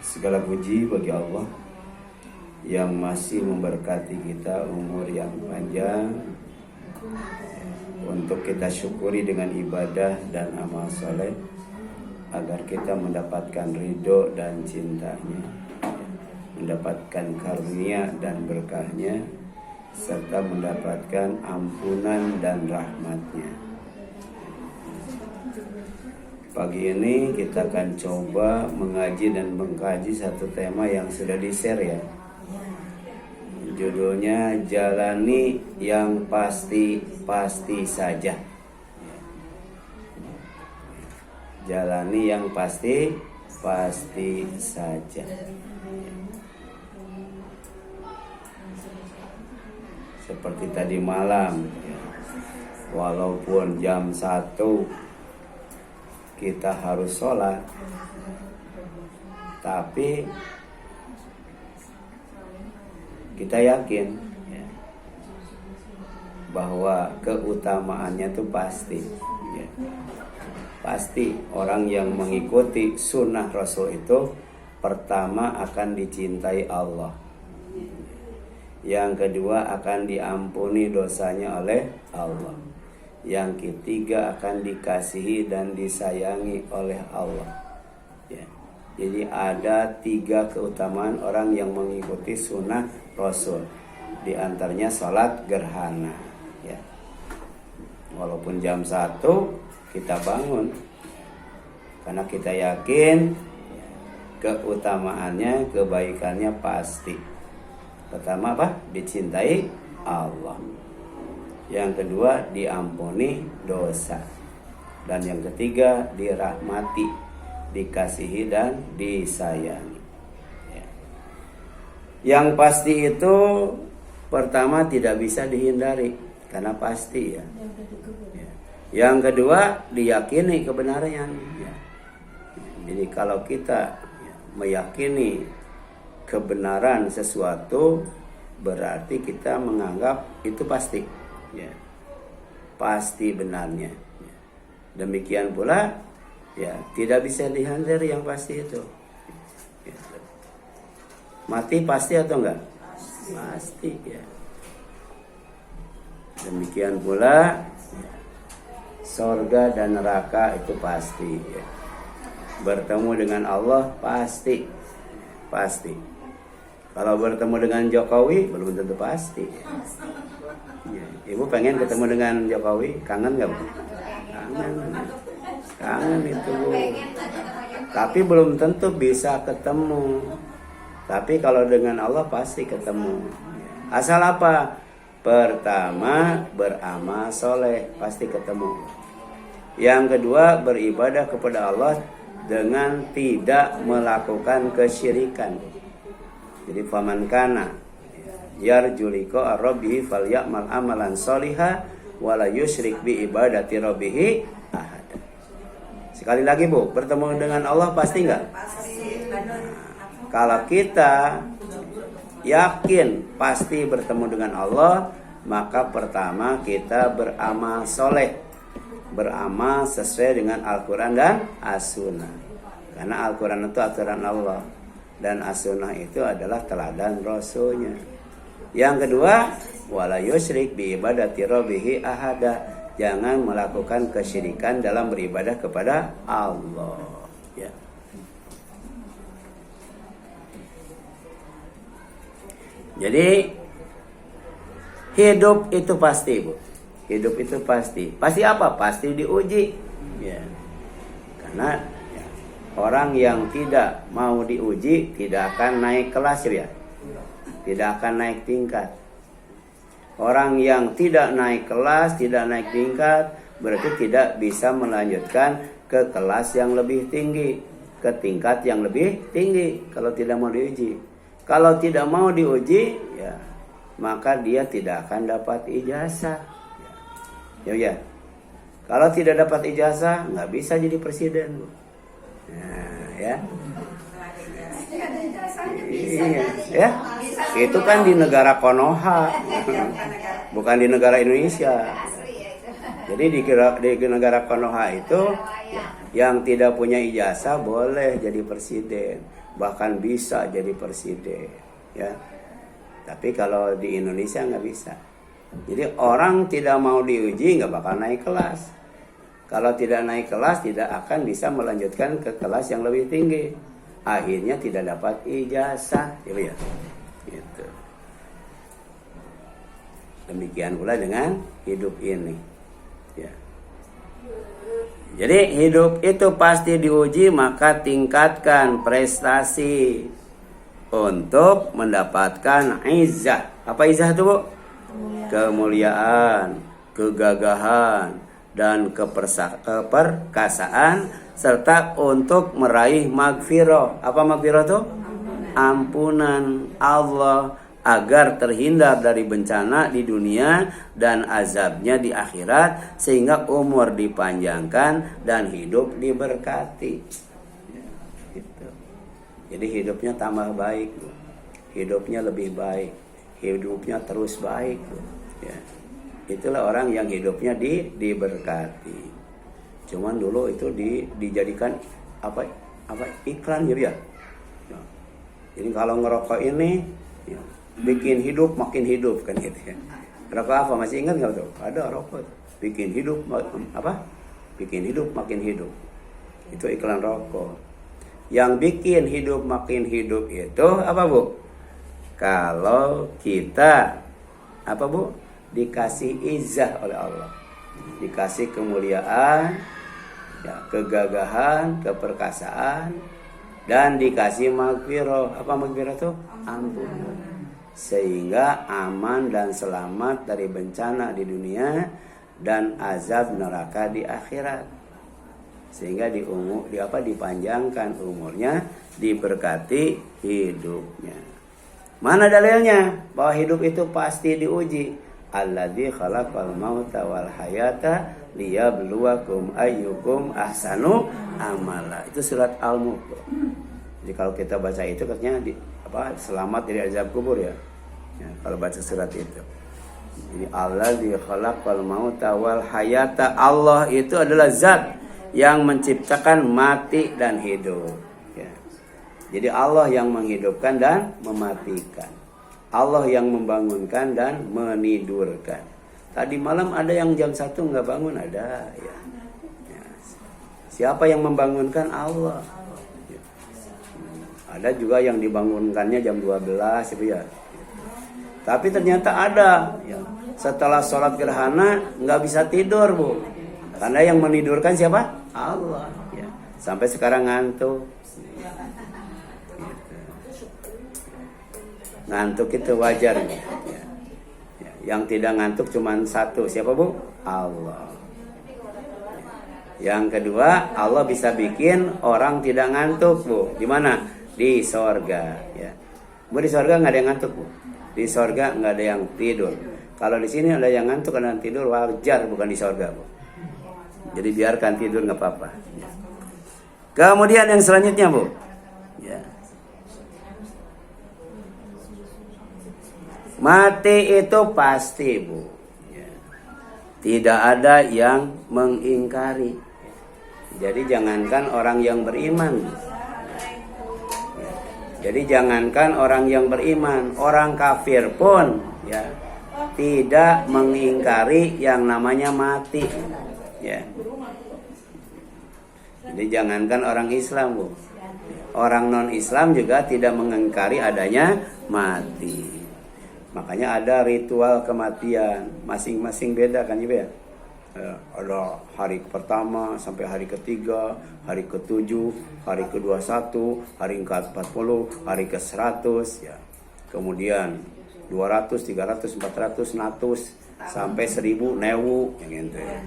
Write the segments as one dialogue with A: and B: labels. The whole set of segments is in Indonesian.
A: Segala puji bagi Allah yang masih memberkati kita umur yang panjang untuk kita syukuri dengan ibadah dan amal soleh agar kita mendapatkan ridho dan cintanya, mendapatkan karunia dan berkahnya, serta mendapatkan ampunan dan rahmatnya. Pagi ini kita akan coba mengaji dan mengkaji satu tema yang sudah di-share ya. Judulnya Jalani yang pasti-pasti saja. Jalani yang pasti-pasti saja. Seperti tadi malam, walaupun jam 1 kita harus sholat, tapi kita yakin bahwa keutamaannya itu pasti. Pasti orang yang mengikuti sunnah Rasul itu pertama akan dicintai Allah, yang kedua akan diampuni dosanya oleh Allah, yang ketiga akan dikasihi dan disayangi oleh Allah. Jadi ada 3 keutamaan orang yang mengikuti sunnah Rasul. Di antaranya sholat gerhana. Walaupun jam 1 kita bangun, karena kita yakin keutamaannya, kebaikannya pasti. Pertama apa? Dicintai Allah. Yang kedua diampuni dosa. Dan yang ketiga dirahmati, dikasihi dan disayangi. Yang pasti itu pertama tidak bisa dihindari karena pasti ya. Yang kedua diyakini kebenarannya. Jadi kalau kita meyakini kebenaran sesuatu, berarti kita menganggap itu pasti. Pasti benarnya. Demikian pula tidak bisa dihindari yang pasti itu. Mati pasti atau enggak? Pasti ya. Demikian pula surga dan neraka itu pasti ya. Bertemu dengan Allah pasti. Kalau bertemu dengan Jokowi belum tentu pasti ya. Ibu pengen ketemu dengan Jokowi, kangen nggak Bu? Kangen itu Bu. Tapi belum tentu bisa ketemu. Tapi kalau dengan Allah pasti ketemu. Asal apa? Pertama beramal soleh, pasti ketemu. Yang kedua beribadah kepada Allah dengan tidak melakukan kesyirikan. Jadi faman kana yarju liqa rabbih falyamal amalan sholiha wala yusyrik bi ibadati rabbih ahad. Sekali lagi Bu, bertemu dengan Allah pasti enggak? Kalau kita yakin pasti bertemu dengan Allah, maka pertama kita beramal soleh, beramal sesuai dengan Al-Quran dan As-Sunnah. Karena Al-Quran itu aturan Allah dan As-Sunnah itu adalah teladan Rasulnya. Yang kedua, wala yusyrik bi ibadati rabbih ahada. Jangan melakukan kesyirikan dalam beribadah kepada Allah. Ya. Jadi hidup itu pasti Bu. Hidup itu pasti. Pasti apa? Pasti diuji. Ya. Karena orang yang tidak mau diuji tidak akan naik kelas ya. Tidak akan naik tingkat. Orang yang tidak naik kelas, tidak naik tingkat, berarti tidak bisa melanjutkan ke kelas yang lebih tinggi, ke tingkat yang lebih tinggi kalau tidak mau diuji. Kalau tidak mau diuji, ya maka dia tidak akan dapat ijazah. Ya. Kalau tidak dapat ijazah, nggak bisa jadi presiden, Bu. Nah, ya. Iya, ya. Itu kan di negara Konoha, bukan di negara Indonesia. Jadi di negara Konoha itu Yang tidak punya ijazah boleh jadi presiden, bahkan bisa jadi presiden, ya. Tapi kalau di Indonesia nggak bisa. Jadi orang tidak mau diuji nggak bakal naik kelas. Kalau tidak naik kelas tidak akan bisa melanjutkan ke kelas yang lebih tinggi. Akhirnya tidak dapat ijazah, ya. Gitu. Demikian pula dengan hidup ini, ya. Jadi hidup itu pasti diuji, maka tingkatkan prestasi untuk mendapatkan izzah. Apa izzah itu, Bu? Kemuliaan, kegagahan, dan keperkasaan, serta untuk meraih magfirah. Apa magfirah itu? Ampunan Allah, agar terhindar dari bencana di dunia dan azabnya di akhirat, sehingga umur dipanjangkan dan hidup diberkati. Gitu. Jadi hidupnya tambah baik, hidupnya lebih baik, hidupnya terus baik, ya. Itulah orang yang hidupnya diberkati. Cuman dulu itu dijadikan apa iklan, ya. Jadi kalau ngerokok ini, ya, bikin hidup makin hidup, kan gitu ya. Rokok apa, masih ingat nggak tuh? Ada rokok bikin hidup bikin hidup makin hidup. Itu iklan rokok. Yang bikin hidup makin hidup itu apa, Bu? Kalau kita apa, Bu? Dikasih izzah oleh Allah, dikasih kemuliaan, ya, kegagahan, keperkasaan, dan dikasih magfirah. Apa magfirah itu? Ampunan. Sehingga aman dan selamat dari bencana di dunia dan azab neraka di akhirat. Sehingga dipanjangkan umurnya, diberkati hidupnya. Mana dalilnya bahwa hidup itu pasti diuji? Alladzi khalaqal mauta wal hayata liyabluwakum ayyukum ahsanu amala. Itu surat Al-Mulk. Jadi kalau kita baca itu katanya selamat dari azab kubur, ya. Kalau baca surat itu. Jadi Alladzi khalaqal mauta wal hayata, Allah itu adalah zat yang menciptakan mati dan hidup, ya. Jadi Allah yang menghidupkan dan mematikan, Allah yang membangunkan dan menidurkan. Tadi malam ada yang jam 1 nggak bangun, ada, ya. Siapa yang membangunkan? Allah. Ya. Ada juga yang dibangunkannya jam 12, itu, ya. Tapi ternyata ada, ya, setelah sholat gerhana nggak bisa tidur, Bu. Karena yang menidurkan siapa? Allah, ya. Sampai sekarang ngantuk. Ngantuk itu wajar, ya. Yang tidak ngantuk cuma satu, siapa, Bu? Allah. Yang kedua, Allah bisa bikin orang tidak ngantuk, Bu. Di mana? Di sorga, ya. Bu, di sorga nggak ada yang ngantuk, Bu. Di sorga nggak ada yang tidur. Kalau di sini ada yang ngantuk, ada yang tidur, wajar, bukan di sorga, Bu. Jadi biarkan tidur, nggak apa-apa. Kemudian yang selanjutnya, Bu, ya. Mati itu pasti, Bu, ya. Tidak ada yang mengingkari. Jadi jangankan orang yang beriman, ya. Jadi jangankan orang yang beriman, orang kafir pun, ya, tidak mengingkari yang namanya mati, ya. Jadi jangankan orang Islam, Bu, orang non-Islam juga tidak mengingkari adanya mati. Makanya ada ritual kematian, masing-masing beda, kan, ya. Ada hari pertama sampai hari ketiga, hari ke-7, hari ke-21, hari ke-40, hari ke-100, ya. Kemudian 200, 300, 400, 100 sampai 1000 newu, yang gitu, ya.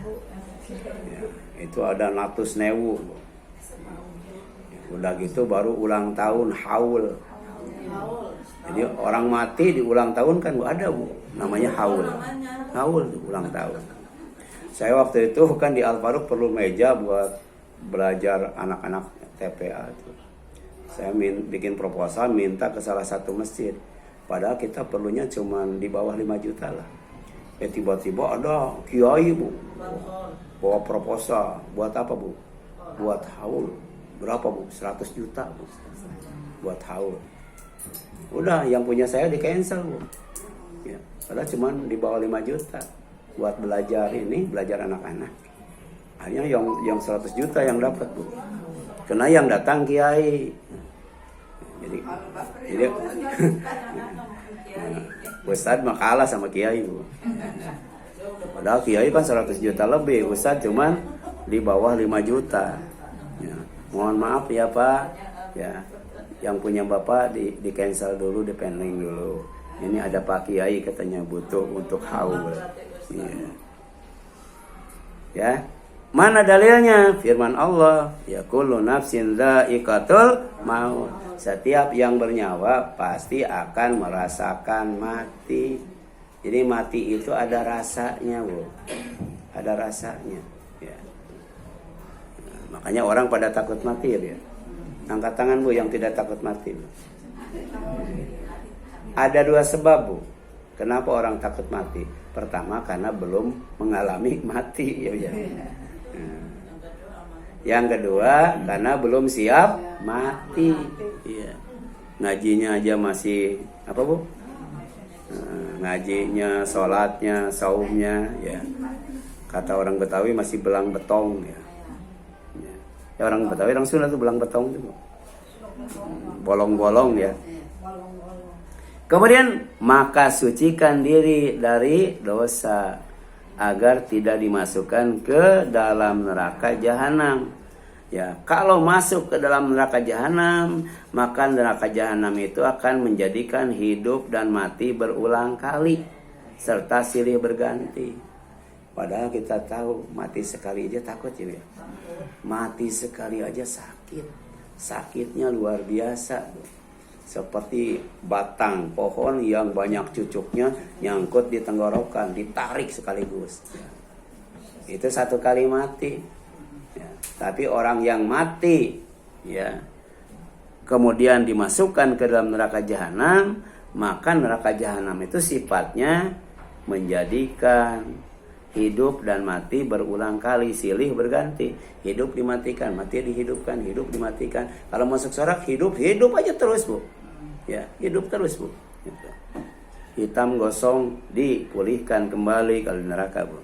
A: Ya, itu ada 100 newu. Udah gitu baru ulang tahun haul. Jadi orang mati di ulang tahun kan ada, Bu, namanya haul. Haul ulang tahun. Saya waktu itu kan di Al-Faruq perlu meja buat belajar anak-anak TPA itu. Saya bikin proposal minta ke salah satu masjid. Padahal kita perlunya cuma di bawah 5 juta lah. Tiba-tiba ada kiai, Bu, bawa proposal. Buat apa, Bu? buat haul. Berapa Bu? 100 juta Bu. Buat haul. Udah, yang punya saya di cancel Bu. Ya, padahal cuma di bawah 5 juta buat belajar anak-anak. Hanya yang 100 juta yang dapat Bu. Karena yang datang kiai. Jadi Ustadz mah kalah sama kiai Bu. Padahal kiai kan 100 juta lebih, Ustadz cuman di bawah 5 juta. Ya, mohon maaf ya Pak. Ya, yang punya Bapak di cancel dulu, di pending dulu. Ini ada Pak Kiai katanya butuh untuk haul. Ya. Mana dalilnya? Firman Allah, ya kullu nafsin dha'iqatul maut. Setiap yang bernyawa pasti akan merasakan mati. Jadi mati itu ada rasanya, Bu. Ada rasanya, ya. Nah, makanya orang pada takut mati ya. Angkat tangan Bu yang tidak takut mati, Bu. Ada 2 sebab Bu. Kenapa orang takut mati? Pertama karena belum mengalami mati, ya. Yang kedua karena belum siap mati. Iya. Ngajinya aja masih apa Bu? Ngajinya, sholatnya, saumnya, ya. Kata orang Betawi masih belang betong, ya. Ya orang Betawi orang Sunda tuh belang betong tuh. Bolong-bolong ya. Kemudian maka sucikan diri dari dosa agar tidak dimasukkan ke dalam neraka jahanam. Ya, kalau masuk ke dalam neraka jahanam, maka neraka jahanam itu akan menjadikan hidup dan mati berulang kali serta silih berganti. Padahal kita tahu mati sekali aja takut ya. Mati sekali aja sakit. Sakitnya luar biasa. Seperti batang pohon yang banyak cucuknya nyangkut di tenggorokan, ditarik sekaligus. Itu 1 kali mati. Ya. Tapi orang yang mati, ya, kemudian dimasukkan ke dalam neraka jahanam, maka neraka jahanam itu sifatnya menjadikan hidup dan mati berulang kali, silih berganti. Hidup dimatikan, mati dihidupkan, hidup dimatikan. Kalau masuk surga hidup aja terus Bu. Ya, hidup terus Bu. Gitu. Hitam gosong dipulihkan kembali kalau di neraka Bu.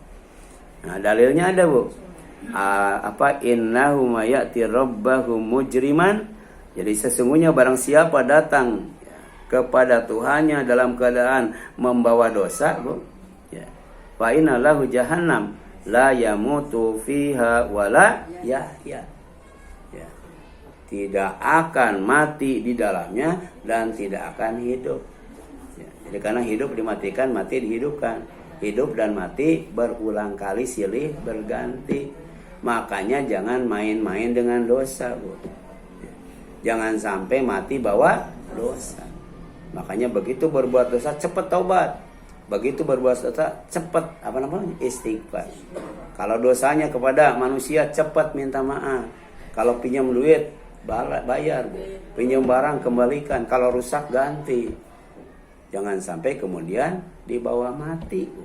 A: Nah, dalilnya ada Bu. Innahu mayati rabbahu mujriman. Jadi sesungguhnya barang siapa datang kepada Tuhannya dalam keadaan membawa dosa Bu. Ya. Fa inna lahu jahannam la yamutu fiha wala yahya. Ya. Tidak akan mati di dalamnya dan tidak akan hidup. Ya. Jadi karena hidup dimatikan, mati dihidupkan. Hidup dan mati berulang kali silih berganti. Makanya jangan main-main dengan dosa Bu. Ya. Jangan sampai mati bawa dosa. Makanya begitu berbuat dosa cepat taubat. Begitu berbuat dosa cepat istighfar. Kalau dosanya kepada manusia cepat minta maaf. Kalau pinjam duit bayar Bu. Pinjam barang kembalikan. Kalau rusak ganti. Jangan sampai kemudian dibawa mati Bu.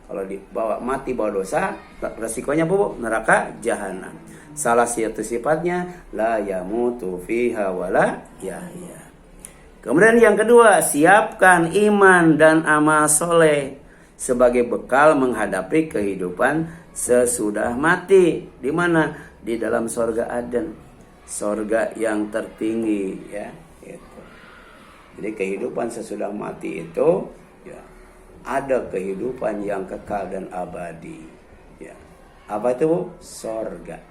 A: Kalau dibawa mati bawa dosa, resikonya Bu, neraka jahanam. Salah satu sifatnya la yamutu fiha wala yahya. Kemudian yang kedua, siapkan iman dan amal soleh sebagai bekal menghadapi kehidupan sesudah mati. Di mana? Di dalam sorga Aden, sorga yang tertinggi, ya. Gitu. Jadi kehidupan sesudah mati itu, ya, ada kehidupan yang kekal dan abadi. Ya. Apa itu Bu? Sorga.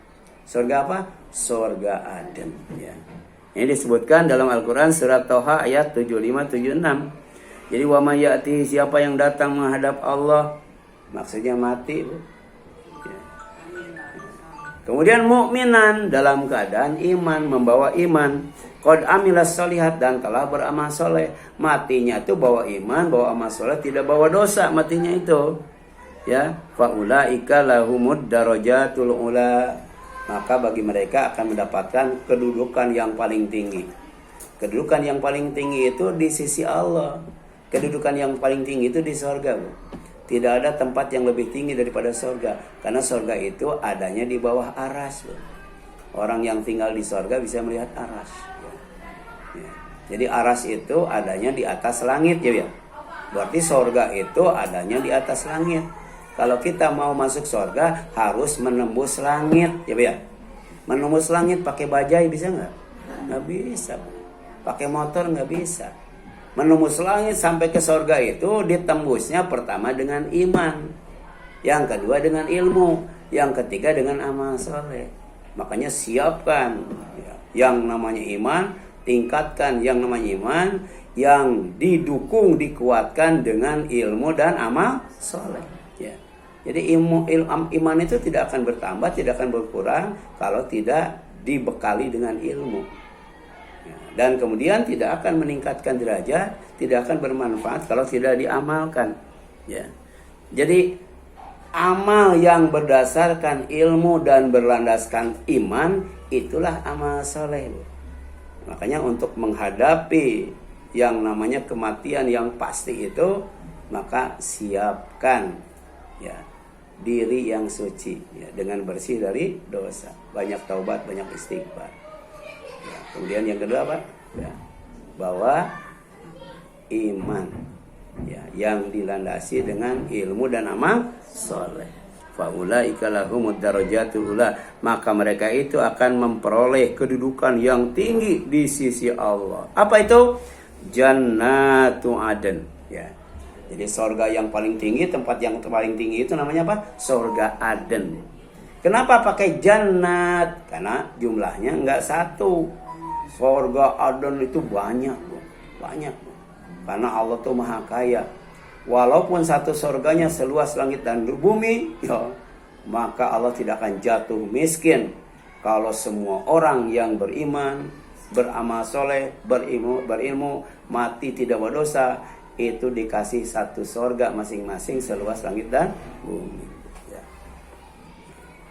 A: Sorga apa? Sorga Aden. Ya. Ini disebutkan dalam Al-Quran surat Toha ayat 75-76. Jadi wa may ya'ti, siapa yang datang menghadap Allah, maksudnya mati Bu. Ya. Kemudian mukminan, dalam keadaan iman, membawa iman. Qad amilas sholihat, dan telah beramal soleh. Matinya itu bawa iman, bawa amal soleh, tidak bawa dosa matinya itu. Ya, fa ulaika lahumud darajatul ula. Maka bagi mereka akan mendapatkan kedudukan yang paling tinggi. Kedudukan yang paling tinggi itu di sisi Allah. Kedudukan yang paling tinggi itu di surga Bu. Tidak ada tempat yang lebih tinggi daripada surga. Karena surga itu adanya di bawah aras Bu. orang yang tinggal di sorga bisa melihat aras. Ya. Jadi aras itu adanya di atas langit ya. Berarti sorga itu adanya di atas langit. Kalau kita mau masuk sorga harus menembus langit ya. Menembus langit pakai bajai bisa nggak? Nggak bisa. Pakai motor nggak bisa. Menembus langit sampai ke sorga itu ditembusnya pertama dengan iman, yang kedua dengan ilmu, yang ketiga dengan amal soleh. Makanya siapkan yang namanya iman, tingkatkan yang namanya iman, yang didukung dikuatkan dengan ilmu dan amal soleh. Ya. Jadi iman itu tidak akan bertambah, tidak akan berkurang kalau tidak dibekali dengan ilmu. Dan kemudian tidak akan meningkatkan derajat, tidak akan bermanfaat kalau tidak diamalkan. Ya. Jadi amal yang berdasarkan ilmu dan berlandaskan iman, itulah amal soleh. Makanya untuk menghadapi yang namanya kematian yang pasti itu, maka siapkan ya diri yang suci ya, dengan bersih dari dosa, banyak taubat, banyak istighfar. Ya, kemudian yang kedua apa? Ya, bahwa iman ya, yang dilandasi dengan ilmu dan amal soleh. Faulaika lahumud darajatul ula, maka mereka itu akan memperoleh kedudukan yang tinggi di sisi Allah. Apa itu? Jannatu Aden ya. Jadi surga yang paling tinggi, tempat yang paling tinggi itu namanya apa? Surga Aden. Kenapa pakai jannat? Karena jumlahnya enggak satu. Surga Aden itu banyak, Bu. Banyak. Karena Allah tuh maha kaya. Walaupun satu surganya seluas langit dan bumi, ya, maka Allah tidak akan jatuh miskin kalau semua orang yang beriman, beramal soleh, berilmu, mati tidak berdosa, itu dikasih satu surga masing-masing seluas langit dan bumi. Ya.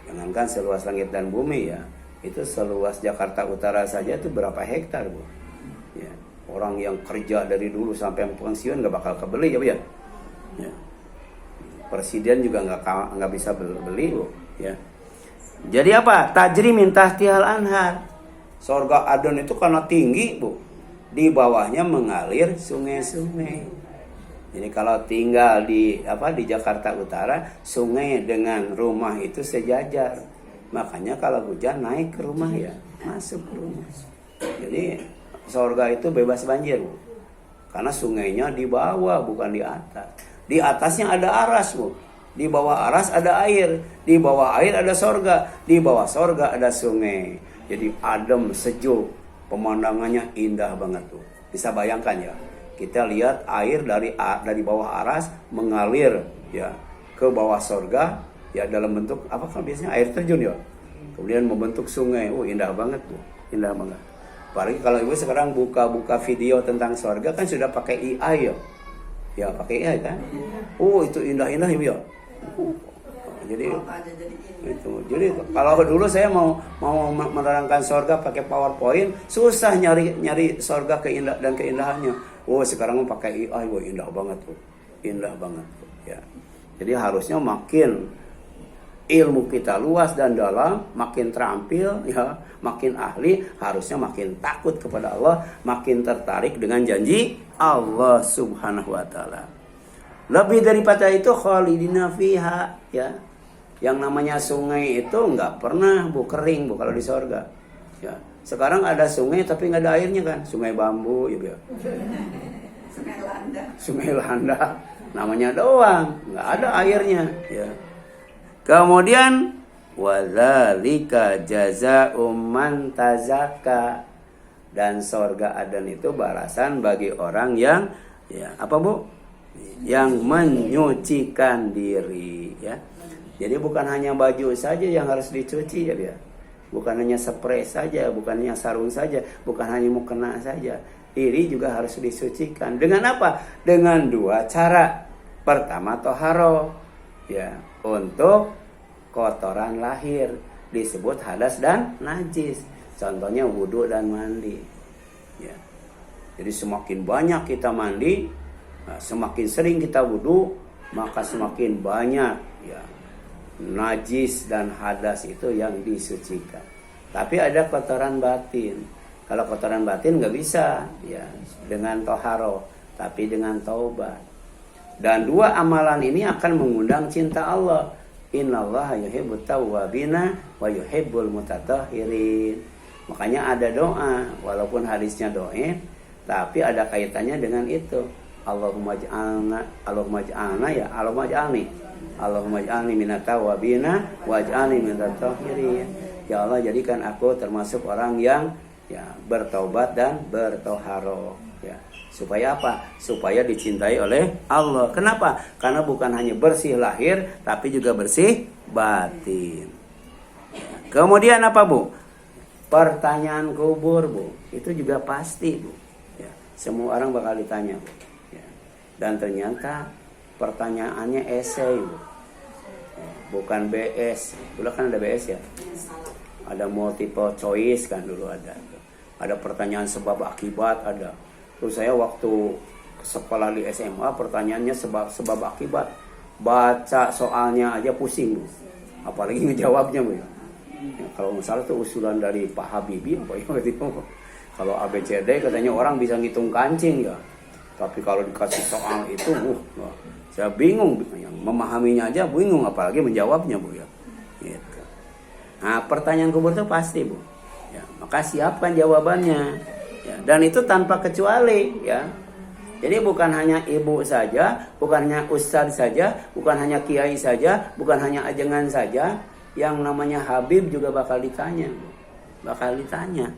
A: Jangankan seluas langit dan bumi ya, itu seluas Jakarta Utara saja itu berapa hektar, Bu? Ya. Orang yang kerja dari dulu sampai pensiun nggak bakal kebeli ya, Bu ya. Ya. Presiden juga nggak bisa beli, Bu. Ya. Jadi apa? Tajri min tahtihal anhar. Surga Adon itu karena tinggi, Bu. Di bawahnya mengalir sungai-sungai. Jadi kalau tinggal di Jakarta Utara, sungai dengan rumah itu sejajar. Makanya kalau hujan naik ke rumah ya, masuk ke rumah. Jadi surga itu bebas banjir, Bu. Karena sungainya di bawah bukan di atas. Di atasnya ada aras, Bu. Di bawah aras ada air. Di bawah air ada surga. Di bawah surga ada sungai. Jadi adem, sejuk. Pemandangannya indah banget tuh. Bisa bayangkan ya. Kita lihat air dari bawah aras mengalir ya ke bawah surga ya dalam bentuk apa kan biasanya air terjun ya. Kemudian membentuk sungai. Indah banget tuh. Indah banget. Apalagi kalau Ibu sekarang buka video tentang surga kan sudah pakai AI ya. Ya pakai AI kan. Itu indah-indah Ibu ya. Jadi kalau dulu saya mau menerangkan surga pakai PowerPoint, susah nyari surga keindahannya. Sekarang mau pakai AI, indah banget tuh. Indah banget tuh, ya. Jadi harusnya makin ilmu kita luas dan dalam, makin terampil ya, makin ahli, harusnya makin takut kepada Allah, makin tertarik dengan janji Allah Subhanahu wa taala. Lebih daripada itu khalidina fiha ya. Yang namanya sungai itu enggak pernah kering kalau di surga. Ya. Sekarang ada sungai tapi enggak ada airnya kan, sungai bambu ya. Sungai Landa. Namanya doang, enggak ada airnya ya. Kemudian wadzalika jazaa'um man tazakka, dan surga Aden itu balasan bagi orang yang ya apa Bu? Yang menyucikan diri ya. Jadi bukan hanya baju saja yang harus dicuci ya. Bukan hanya spray saja, bukan hanya sarung saja, bukan hanya mukena saja. Diri juga harus disucikan. Dengan apa? Dengan dua cara. Pertama toharo ya, untuk kotoran lahir disebut hadas dan najis. Contohnya wudu dan mandi. Ya. Jadi semakin banyak kita mandi, semakin sering kita wudu, maka semakin banyak ya najis dan hadas itu yang disucikan. Tapi ada kotoran batin. Kalau kotoran batin nggak bisa ya dengan toharo, tapi dengan taubat. Dan dua amalan ini akan mengundang cinta Allah. Innallaha yuhibbut tawwabina wa yuhibbul mutatahhirin. Makanya ada doa, walaupun hadisnya dhaif, tapi ada kaitannya dengan itu. Allahumma ij'alni minat tawwabina waj'alni minat mutatahhirin. Ya Allah, jadikan aku termasuk orang yang ya bertaubat dan bertoharo ya. Supaya apa? Supaya dicintai oleh Allah. Kenapa? Karena bukan hanya bersih lahir, tapi juga bersih batin. Kemudian apa, Bu? Pertanyaan kubur, Bu. Itu juga pasti, Bu. Ya, semua orang bakal ditanya, Bu. Ya. Dan ternyata pertanyaannya esai, Bu. Ya, bukan BS. Dulu kan ada BS ya. Ada multiple choice kan dulu ada. Ada pertanyaan sebab akibat ada. Terus saya waktu sekolah di SMA pertanyaannya sebab akibat. Baca soalnya aja pusing, Bu. Apalagi ngejawabnya, Bu. Ya, kalau misalnya itu usulan dari Pak Habibie apa ya gitu. Kalau ABCD katanya orang bisa ngitung kancing ya. Tapi kalau dikasih soal itu, saya bingung. Yang memahaminya aja bingung, apalagi menjawabnya, Bu ya. Gitu. Nah, pertanyaan kubur itu pasti, Bu. Ya, maka siapkan jawabannya. Ya, dan itu tanpa kecuali ya. Jadi bukan hanya ibu saja, bukan hanya ustadz saja, bukan hanya kiai saja, bukan hanya ajengan saja, yang namanya Habib juga bakal ditanya. Bakal ditanya.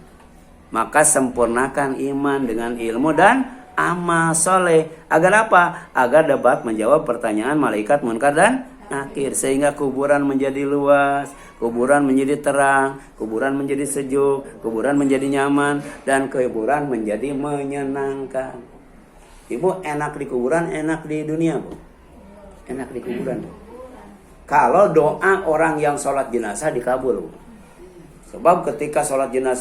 A: Maka sempurnakan iman dengan ilmu dan amal soleh. Agar apa? Agar dapat menjawab pertanyaan malaikat munkar dan nakir, sehingga kuburan menjadi luas, kuburan menjadi terang, kuburan menjadi sejuk, kuburan menjadi nyaman, dan kuburan menjadi menyenangkan. Ibu, enak di kuburan, enak di dunia, Bu? Enak di kuburan, Bu. Kalau doa orang yang sholat jenazah dikabul, Bu. Sebab ketika sholat jenazah